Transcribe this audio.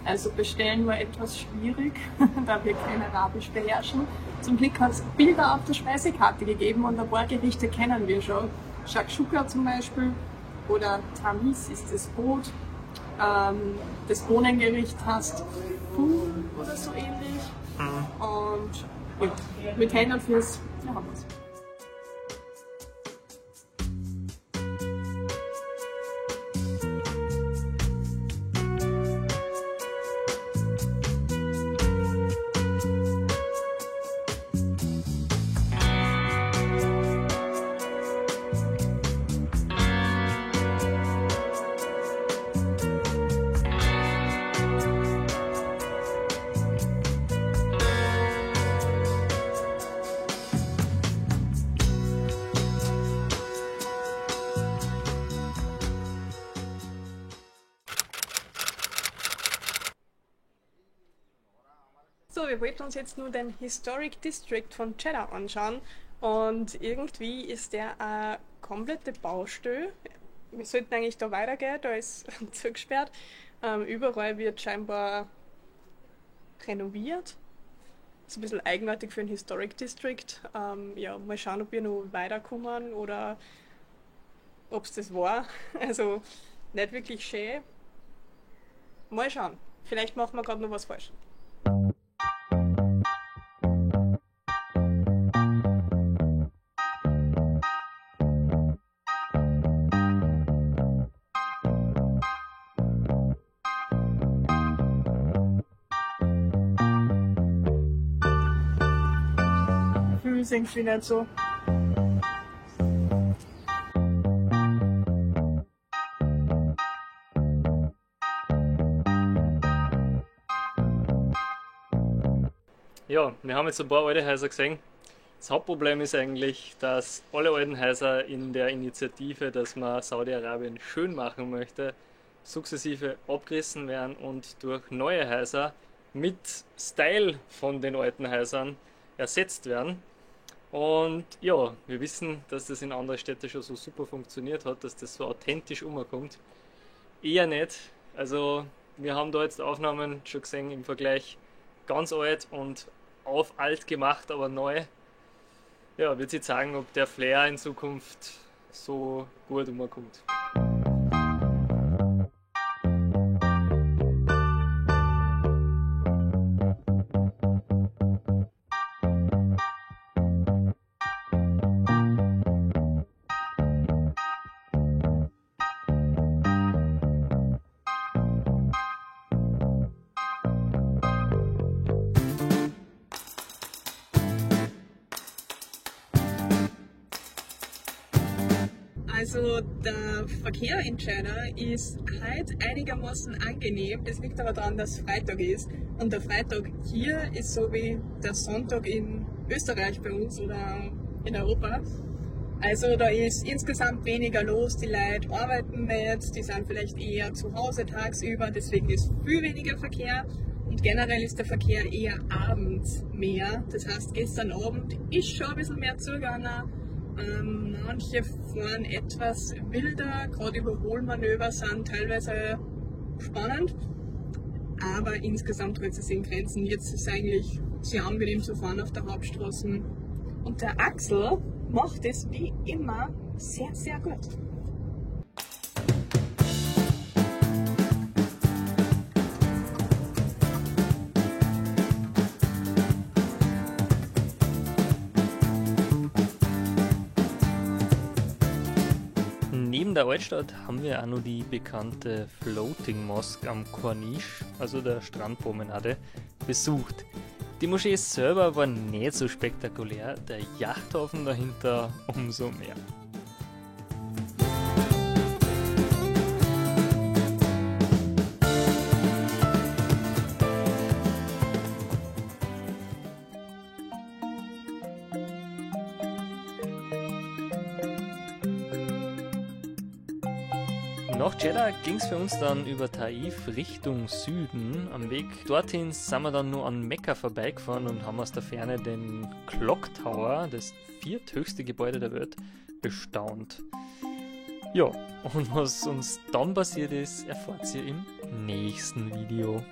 Also bestellen war etwas schwierig, da wir kein Arabisch beherrschen. Zum Glück hat es Bilder auf der Speisekarte gegeben und ein paar Gerichte kennen wir schon. Shakshuka zum Beispiel oder Tamis ist das Brot. Das Bohnengericht heißt Phu oder so ähnlich. Und ja, mit Händen und Füßen haben wir es. So, wir wollten uns jetzt nur den Historic District von Jeddah anschauen und irgendwie ist der eine komplette Baustelle. Wir sollten eigentlich da weitergehen, da ist zugesperrt. Überall wird scheinbar renoviert. Das ist ein bisschen eigenartig für einen Historic District. Ja, mal schauen, ob wir noch weiterkommen oder ob es das war. Also nicht wirklich schön. Mal schauen. Vielleicht machen wir gerade noch was falsch. Irgendwie nicht so. Ja, wir haben jetzt ein paar alte Häuser gesehen. Das Hauptproblem ist eigentlich, dass alle alten Häuser in der Initiative, dass man Saudi-Arabien schön machen möchte, sukzessive abgerissen werden und durch neue Häuser mit Style von den alten Häusern ersetzt werden. Und ja, wir wissen, dass das in anderen Städten schon so super funktioniert hat, dass das so authentisch umkommt. Eher nicht. Also wir haben da jetzt Aufnahmen schon gesehen im Vergleich ganz alt und auf alt gemacht, aber neu. Ja, wird sich zeigen, ob der Flair in Zukunft so gut umkommt. Also der Verkehr in Jeddah ist heute einigermaßen angenehm. Das liegt aber daran, dass Freitag ist. Und der Freitag hier ist so wie der Sonntag in Österreich bei uns oder in Europa. Also da ist insgesamt weniger los. Die Leute arbeiten nicht, die sind vielleicht eher zu Hause tagsüber. Deswegen ist viel weniger Verkehr. Und generell ist der Verkehr eher abends mehr. Das heißt, gestern Abend ist schon ein bisschen mehr zugegangen. Manche fahren etwas wilder, gerade Überholmanöver sind teilweise spannend, aber insgesamt hält es sich in Grenzen. Jetzt ist es eigentlich sehr angenehm zu fahren auf der Hauptstraße. Und der Axel macht es wie immer sehr, sehr gut. Neben der Altstadt haben wir auch noch die bekannte Floating Mosque am Corniche, also der Strandpromenade, besucht. Die Moschee selber war nicht so spektakulär, der Yachthafen dahinter umso mehr. Nach Jeddah ging es für uns dann über Taif Richtung Süden. Am Weg dorthin sind wir dann nur an Mekka vorbeigefahren und haben aus der Ferne den Clock Tower, das vierthöchste Gebäude der Welt, bestaunt. Ja, und was uns dann passiert ist, erfahrt ihr im nächsten Video.